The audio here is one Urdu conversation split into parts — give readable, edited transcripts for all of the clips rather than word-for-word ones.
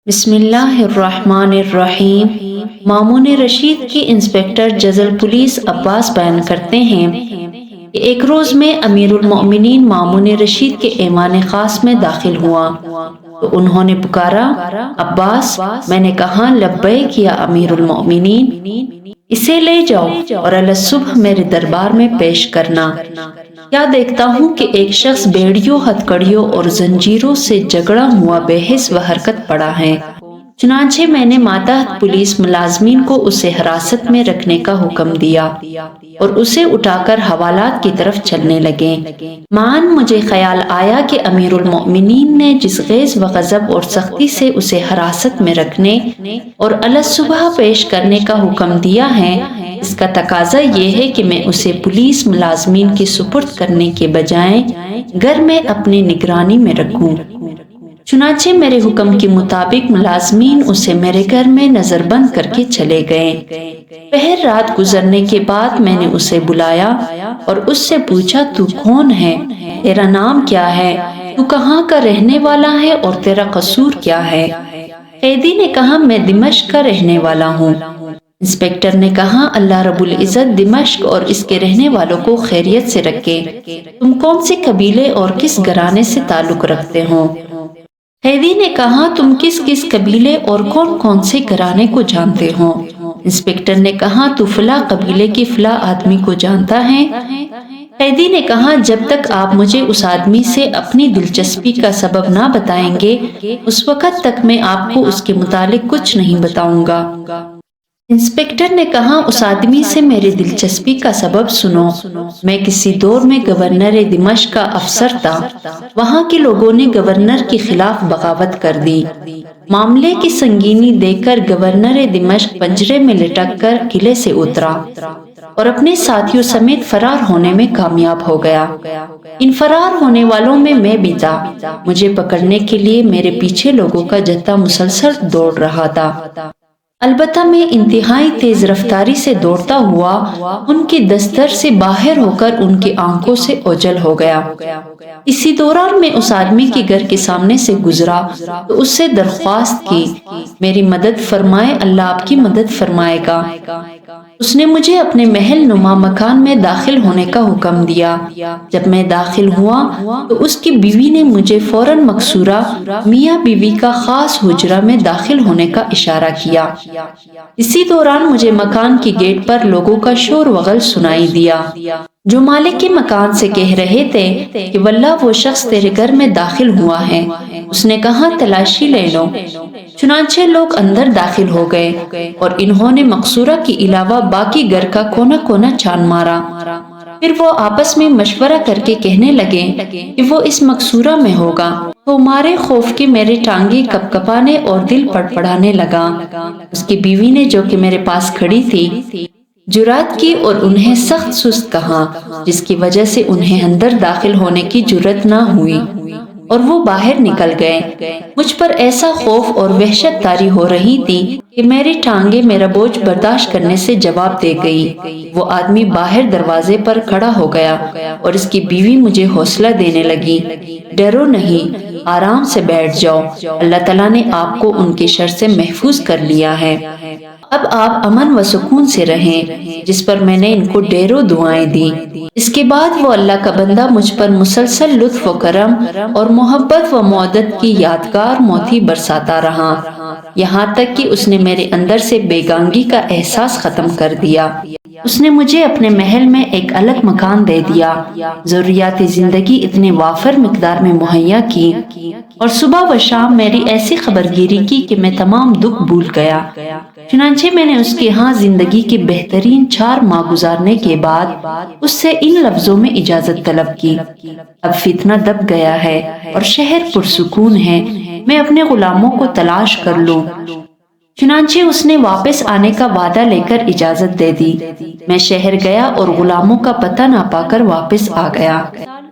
بسم اللہ الرحمن الرحیم۔ مامون رشید کی انسپکٹر جزل پولیس عباس بیان کرتے ہیں کہ ایک روز میں امیر المؤمنین مامون رشید کے ایوان خاص میں داخل ہوا تو انہوں نے پکارا، عباس۔ میں نے کہا، لبیک یا امیر المؤمنین، اسے لے جاؤ اور الصبح میرے دربار میں پیش کرنا۔ کیا دیکھتا ہوں کہ ایک شخص بیڑیوں، ہتھکڑیوں اور زنجیروں سے جگڑا ہوا بے حس و حرکت پڑا ہے۔ چنانچہ میں نے ماتحت پولیس ملازمین کو اسے حراست میں رکھنے کا حکم دیا اور اسے اٹھا کر حوالات کی طرف چلنے لگے۔ معاً مجھے خیال آیا کہ امیر المؤمنین نے جس غیظ و غضب اور سختی سے اسے حراست میں رکھنے اور الصبح پیش کرنے کا حکم دیا ہے، اس کا تقاضا یہ ہے کہ میں اسے پولیس ملازمین کے سپرد کرنے کے بجائے گھر میں اپنی نگرانی میں رکھوں۔ چنانچہ میرے حکم کے مطابق ملازمین اسے میرے گھر میں نظر بند کر کے چلے گئے۔ پہر رات گزرنے کے بعد میں نے اسے بلایا اور اس سے پوچھا، تو کون ہے؟ تیرا نام کیا ہے؟ تو کہاں کا رہنے والا ہے اور تیرا قصور کیا ہے؟ قیدی نے کہا، میں دمشق کا رہنے والا ہوں۔ انسپکٹر نے کہا، اللہ رب العزت دمشق اور اس کے رہنے والوں کو خیریت سے رکھے۔ تم کون سے قبیلے اور کس گھرانے سے تعلق رکھتے ہو؟ قیدی نے کہا، تم کس کس قبیلے اور کون کون سے گھرانے کو جانتے ہو؟ انسپکٹر نے کہا، تو فلاں قبیلے کے فلاں آدمی کو جانتا ہے؟ قیدی نے کہا، جب تک آپ مجھے اس آدمی سے اپنی دلچسپی کا سبب نہ بتائیں گے، اس وقت تک میں آپ کو اس کے متعلق کچھ نہیں بتاؤں گا۔ انسپکٹر نے کہا، اس آدمی سے میری دلچسپی کا سبب سنو۔ میں کسی دور میں گورنر دمشق کا افسر تھا۔ وہاں کے لوگوں نے گورنر کے خلاف بغاوت کر دی۔ معاملے کی سنگینی دیکھ کر گورنر دمشق پنجرے میں لٹک کر قلعے سے اترا اور اپنے ساتھیوں سمیت فرار ہونے میں کامیاب ہو گیا۔ ان فرار ہونے والوں میں میں بھی تھا۔ مجھے پکڑنے کے لیے میرے پیچھے لوگوں کا جتھا مسلسل دوڑ رہا تھا۔ البتہ میں انتہائی تیز رفتاری سے دوڑتا ہوا ان کی دستر سے باہر ہو کر ان کی آنکھوں سے اوجھل ہو گیا۔ اسی دوران میں اس آدمی کے گھر کے سامنے سے گزرا تو اس سے درخواست کی، میری مدد فرمائے، اللہ آپ کی مدد فرمائے گا۔ اس نے مجھے اپنے محل نما مکان میں داخل ہونے کا حکم دیا۔ جب میں داخل ہوا تو اس کی بیوی نے مجھے فوراً مقصورہ میاں بیوی کا خاص حجرہ میں داخل ہونے کا اشارہ کیا۔ اسی دوران مجھے مکان کی گیٹ پر لوگوں کا شور وغل سنائی دیا، جو مالک کے مکان سے کہہ رہے تھے کہ واللہ وہ شخص تیرے گھر میں داخل ہوا ہے۔ اس نے کہا، تلاشی لے لو۔ چنانچہ لوگ اندر داخل ہو گئے اور انہوں نے مقصورہ کے علاوہ باقی گھر کا کونا کونا چھان مارا۔ پھر وہ آپس میں مشورہ کر کے کہنے لگے کہ وہ اس مقصورہ میں ہوگا۔ تو مارے خوف کے میرے ٹانگیں کپ کپانے اور دل پڑپڑانے لگا۔ اس کی بیوی نے، جو کہ میرے پاس کھڑی تھی، جرات کی اور انہیں سخت سست کہا، جس کی وجہ سے انہیں اندر داخل ہونے کی جرات نہ ہوئی اور وہ باہر نکل گئے۔ مجھ پر ایسا خوف اور وحشت طاری ہو رہی تھی کہ میری ٹانگیں میرا بوجھ برداشت کرنے سے جواب دے گئی۔ وہ آدمی باہر دروازے پر کھڑا ہو گیا اور اس کی بیوی مجھے حوصلہ دینے لگی، ڈرو نہیں، آرام سے بیٹھ جاؤ، اللہ تعالیٰ نے آپ کو ان کے شر سے محفوظ کر لیا ہے۔ اب آپ امن و سکون سے رہیں، جس پر میں نے ان کو ڈھیروں دعائیں دی۔ اس کے بعد وہ اللہ کا بندہ مجھ پر مسلسل لطف و کرم اور محبت و مودت کی یادگار موتی برساتا رہا، یہاں تک کہ اس نے میرے اندر سے بیگانگی کا احساس ختم کر دیا۔ اس نے مجھے اپنے محل میں ایک الگ مکان دے دیا، ضروریات زندگی اتنے وافر مقدار میں مہیا کی اور صبح و شام میری ایسی خبرگیری کی کہ میں تمام دکھ بھول گیا۔ چنانچہ میں نے اس کے ہاں زندگی کے بہترین 4 ماہ گزارنے کے بعد اس سے ان لفظوں میں اجازت طلب کی، اب فتنہ دب گیا ہے اور شہر پرسکون ہے، میں اپنے غلاموں کو تلاش کر لوں۔ چنانچہ اس نے واپس آنے کا وعدہ لے کر اجازت دے دی۔ میں شہر گیا اور غلاموں کا پتہ نہ پا کر واپس آ گیا۔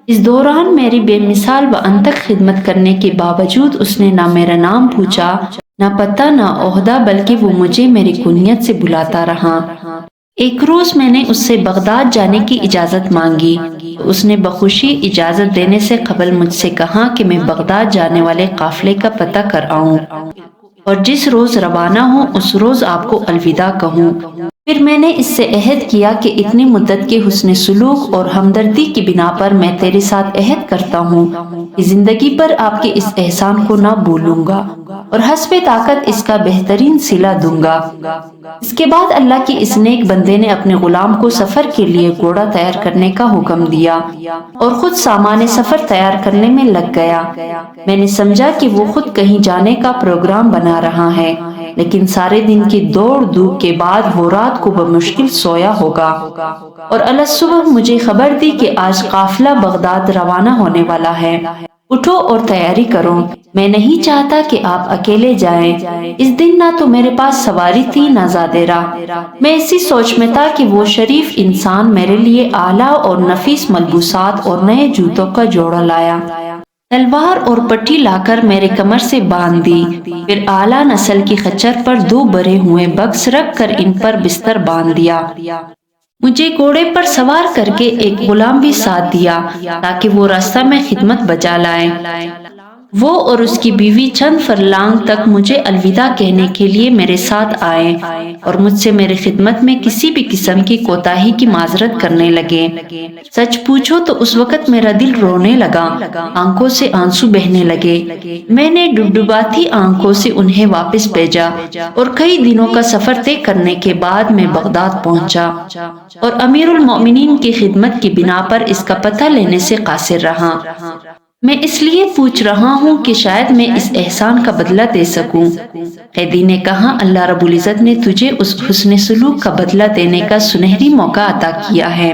اس دوران میری بے مثال و انتھک خدمت کرنے کے باوجود اس نے نہ میرا نام پوچھا، نہ پتہ، نہ عہدہ، بلکہ وہ مجھے میری کنیت سے بلاتا رہا۔ ایک روز میں نے اس سے بغداد جانے کی اجازت مانگی تو اس نے بخوشی اجازت دینے سے قبل مجھ سے کہا کہ میں بغداد جانے والے قافلے کا پتہ کر آؤں۔ اور جس روز روانہ ہوں اس روز آپ کو الوداع کہوں۔ پھر میں نے اس سے عہد کیا کہ اتنی مدت کے حسن سلوک اور ہمدردی کی بنا پر میں تیرے ساتھ عہد کرتا ہوں کہ زندگی پر آپ کے اس احسان کو نہ بھولوں گا اور حسب طاقت اس کا بہترین صلہ دوں گا۔ اس کے بعد اللہ کے اس نیک بندے نے اپنے غلام کو سفر کے لیے گھوڑا تیار کرنے کا حکم دیا اور خود سامان سفر تیار کرنے میں لگ گیا۔ میں نے سمجھا کہ وہ خود کہیں جانے کا پروگرام بنا رہا ہے، لیکن سارے دن کی دوڑ دھوپ کے بعد وہ رات کو بمشکل سویا ہوگا اور الصبح مجھے خبر دی کہ آج قافلہ بغداد روانہ ہونے والا ہے، اٹھو اور تیاری کرو۔ میں نہیں چاہتا کہ آپ اکیلے جائیں۔ اس دن نہ تو میرے پاس سواری تھی نہ زیادہ راہ۔ میں اسی سوچ میں تھا کہ وہ شریف انسان میرے لیے اعلیٰ اور نفیس ملبوسات اور نئے جوتوں کا جوڑا لایا، تلوار اور پٹی لا کر میرے کمر سے باندھ دی، پھر اعلیٰ نسل کی خچر پر 2 بھرے ہوئے بکس رکھ کر ان پر بستر باندھ دیا۔ مجھے گھوڑے پر سوار کر کے ایک غلام بھی ساتھ دیا تاکہ وہ راستہ میں خدمت بجا لائے۔ وہ اور اس کی بیوی چند فرلانگ تک مجھے الوداع کہنے کے لیے میرے ساتھ آئے اور مجھ سے میری خدمت میں کسی بھی قسم کی کوتاہی کی معذرت کرنے لگے۔ سچ پوچھو تو اس وقت میرا دل رونے لگا، آنکھوں سے آنسو بہنے لگے۔ میں نے ڈبڈباتی آنکھوں سے انہیں واپس بھیجا اور کئی دنوں کا سفر طے کرنے کے بعد میں بغداد پہنچا اور امیر المومنین کی خدمت کی بنا پر اس کا پتہ لینے سے قاصر رہا۔ میں اس لیے پوچھ رہا ہوں کہ شاید میں اس احسان کا بدلہ دے سکوں۔ قیدی نے کہا، اللہ رب العزت نے تجھے اس حسن سلوک کا بدلہ دینے کا سنہری موقع عطا کیا ہے۔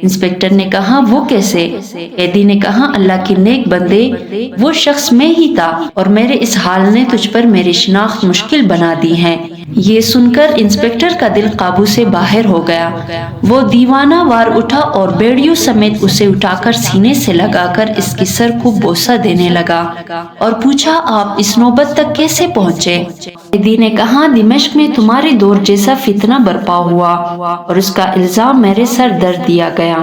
انسپکٹر نے کہا، وہ کیسے؟ قیدی نے کہا، اللہ کے نیک بندے، وہ شخص میں ہی تھا اور میرے اس حال نے تجھ پر میری شناخت مشکل بنا دی ہے۔ یہ سن کر انسپکٹر کا دل قابو سے باہر ہو گیا۔ وہ دیوانہ وار اٹھا اور بیڑیوں سمیت اسے اٹھا کر سینے سے لگا کر اس کی سر کو بوسہ دینے لگا اور پوچھا، آپ اس نوبت تک کیسے پہنچے؟ قیدی نے کہا، دمشق میں تمہارے دور جیسا فتنہ برپا ہوا اور اس کا الزام میرے سر در دیا گیا۔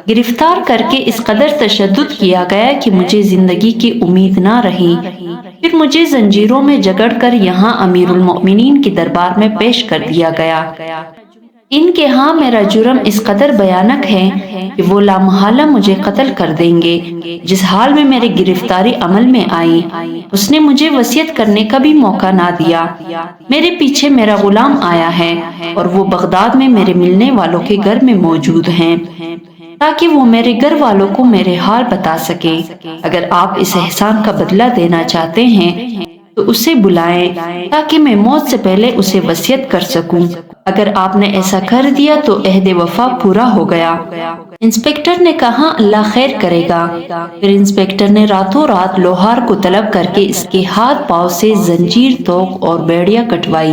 گرفتار کر کے اس قدر تشدد کیا گیا کہ مجھے زندگی کی امید نہ رہی۔ پھر مجھے زنجیروں میں جکڑ کر یہاں امیر المومنین کے دربار میں پیش کر دیا گیا۔ ان کے ہاں میرا جرم اس قدر بھیانک ہے کہ وہ لامحالہ مجھے قتل کر دیں گے۔ جس حال میں میری گرفتاری عمل میں آئی، اس نے مجھے وصیت کرنے کا بھی موقع نہ دیا۔ میرے پیچھے میرا غلام آیا ہے اور وہ بغداد میں میرے ملنے والوں کے گھر میں موجود ہیں تاکہ وہ میرے گھر والوں کو میرے حال بتا سکے۔ اگر آپ اس احسان کا بدلہ دینا چاہتے ہیں تو اسے بلائیں تاکہ میں موت سے پہلے اسے وصیت کر سکوں۔ اگر آپ نے ایسا کر دیا تو عہد وفا پورا ہو گیا۔ انسپکٹر نے کہا، اللہ خیر کرے گا۔ پھر انسپکٹر نے راتوں رات لوہار کو طلب کر کے اس کے ہاتھ پاؤں سے زنجیر، توق اور بیڑیاں کٹوائی،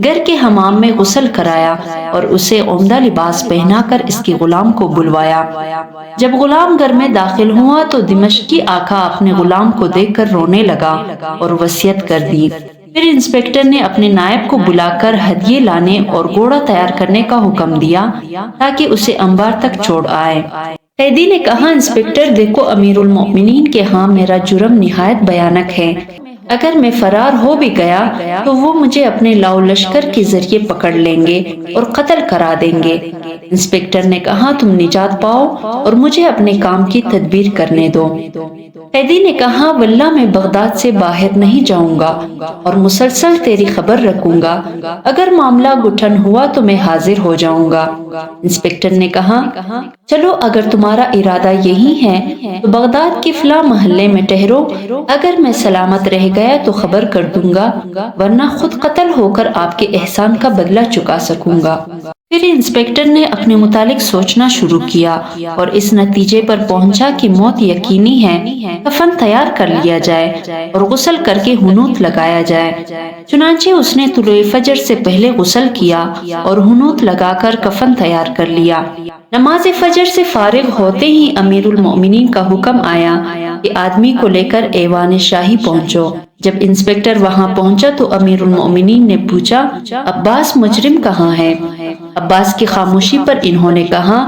گھر کے حمام میں غسل کرایا اور اسے عمدہ لباس پہنا کر اس کے غلام کو بلوایا۔ جب غلام گھر میں داخل ہوا تو دمشقی آقا اپنے غلام کو دیکھ کر رونے لگا اور وصیت کر دی۔ پھر انسپکٹر نے اپنے نائب کو بلا کر ہدیے لانے اور گھوڑا تیار کرنے کا حکم دیا تاکہ اسے انبار تک چھوڑ آئے۔ قیدی نے کہا، انسپکٹر دیکھو، امیر المومنین کے ہاں میرا جرم نہایت بھیانک ہے۔ اگر میں فرار ہو بھی گیا تو وہ مجھے اپنے لاؤ لشکر کے ذریعے پکڑ لیں گے اور قتل کرا دیں گے۔ انسپکٹر نے کہا، تم نجات پاؤ اور مجھے اپنے کام کی تدبیر کرنے دو۔ قیدی نے کہا، واللہ میں بغداد سے باہر نہیں جاؤں گا اور مسلسل تیری خبر رکھوں گا۔ اگر معاملہ گٹھن ہوا تو میں حاضر ہو جاؤں گا۔ انسپکٹر نے کہا، چلو اگر تمہارا ارادہ یہی ہے تو بغداد کے فلاں محلے میں ٹھہرو۔ اگر میں سلامت رہ گیا تو خبر کر دوں گا، ورنہ خود قتل ہو کر آپ کے احسان کا بدلہ چکا سکوں گا۔ پھر انسپکٹر نے اپنے متعلق سوچنا شروع کیا اور اس نتیجے پر پہنچا کہ موت یقینی ہے۔ کفن تیار کر لیا جائے اور غسل کر کے حنوط لگایا جائے۔ چنانچہ اس نے طلوع فجر سے پہلے غسل کیا اور حنوط لگا کر کفن تیار کر لیا۔ نماز فجر سے فارغ ہوتے ہی امیر المومنین کا حکم آیا کہ آدمی کو لے کر ایوان شاہی پہنچو۔ جب انسپکٹر وہاں پہنچا تو امیر المومنین نے پوچھا، عباس مجرم کہاں ہے؟ عباس کی خاموشی پر انہوں نے کہا،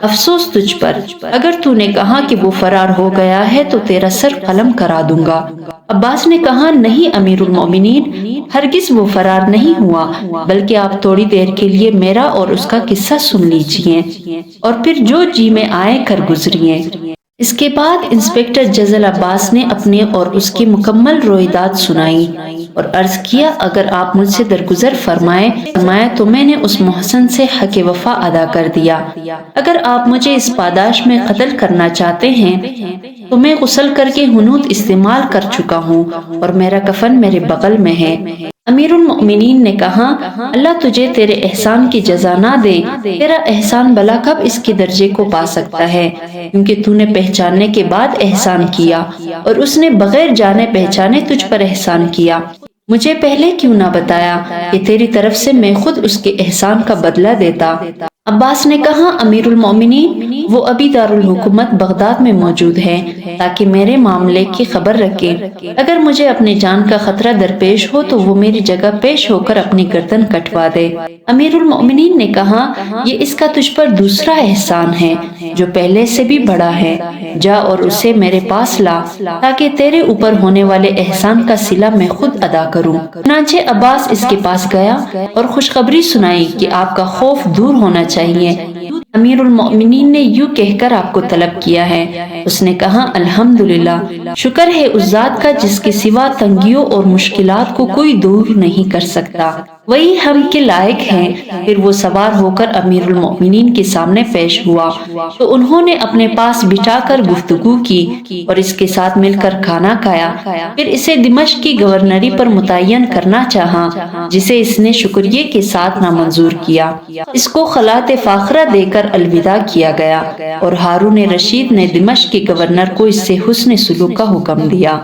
افسوس تجھ پر، اگر تو نے کہا کہ وہ فرار ہو گیا ہے تو تیرا سر قلم کرا دوں گا۔ عباس نے کہا، نہیں امیر المومنین، ہرگز وہ فرار نہیں ہوا، بلکہ آپ تھوڑی دیر کے لیے میرا اور اس کا قصہ سن لیجئے اور پھر جو جی میں آئے کر گزریے۔ اس کے بعد انسپکٹر جزل عباس نے اپنے اور اس کی مکمل روایت سنائی اور عرض کیا، اگر آپ مجھ سے درگزر فرمائے تو میں نے اس محسن سے حق وفا ادا کر دیا۔ اگر آپ مجھے اس پاداش میں قتل کرنا چاہتے ہیں تو میں غسل کر کے حنوط استعمال کر چکا ہوں اور میرا کفن میرے بغل میں ہے۔ امیر المؤمنین نے کہا، اللہ تجھے تیرے احسان کی جزا نہ دے، تیرا احسان بھلا کب اس کے درجے کو پا سکتا ہے، کیونکہ تو نے پہچاننے کے بعد احسان کیا اور اس نے بغیر جانے پہچانے تجھ پر احسان کیا۔ مجھے پہلے کیوں نہ بتایا کہ تیری طرف سے میں خود اس کے احسان کا بدلہ دیتا۔ عباس نے کہا، امیر المومنین، وہ ابھی دارالحکومت بغداد میں موجود ہے تاکہ میرے معاملے کی خبر رکھے۔ اگر مجھے اپنی جان کا خطرہ درپیش ہو تو وہ میری جگہ پیش ہو کر اپنی گردن کٹوا دے۔ امیر المومنین نے کہا، یہ اس کا تجھ پر دوسرا احسان ہے جو پہلے سے بھی بڑا ہے، جا اور اسے میرے پاس لا تاکہ تیرے اوپر ہونے والے احسان کا صلہ میں خود ادا کروں۔ چنانچہ عباس اس کے پاس گیا اور خوشخبری سنائی کہ آپ کا خوف دور ہونا چاہیے، امیر المؤمنین نے یوں کہہ کر آپ کو طلب کیا ہے۔ اس نے کہا، الحمدللہ، شکر ہے اس ذات کا جس کے سوا تنگیوں اور مشکلات کو کوئی دور نہیں کر سکتا، وہی ہم کے لائق ہیں۔ پھر وہ سوار ہو کر امیر المؤمنین کے سامنے پیش ہوا تو انہوں نے اپنے پاس بٹھا کر گفتگو کی اور اس کے ساتھ مل کر کھانا کھایا۔ پھر اسے دمشق کی گورنری پر متعین کرنا چاہا، جسے اس نے شکریہ کے ساتھ نامنظور کیا۔ اس کو خلعت فاخرہ دے کر الوداع کیا گیا اور ہارون رشید نے دمشق کے گورنر کو اس سے حسن سلوک کا حکم دیا۔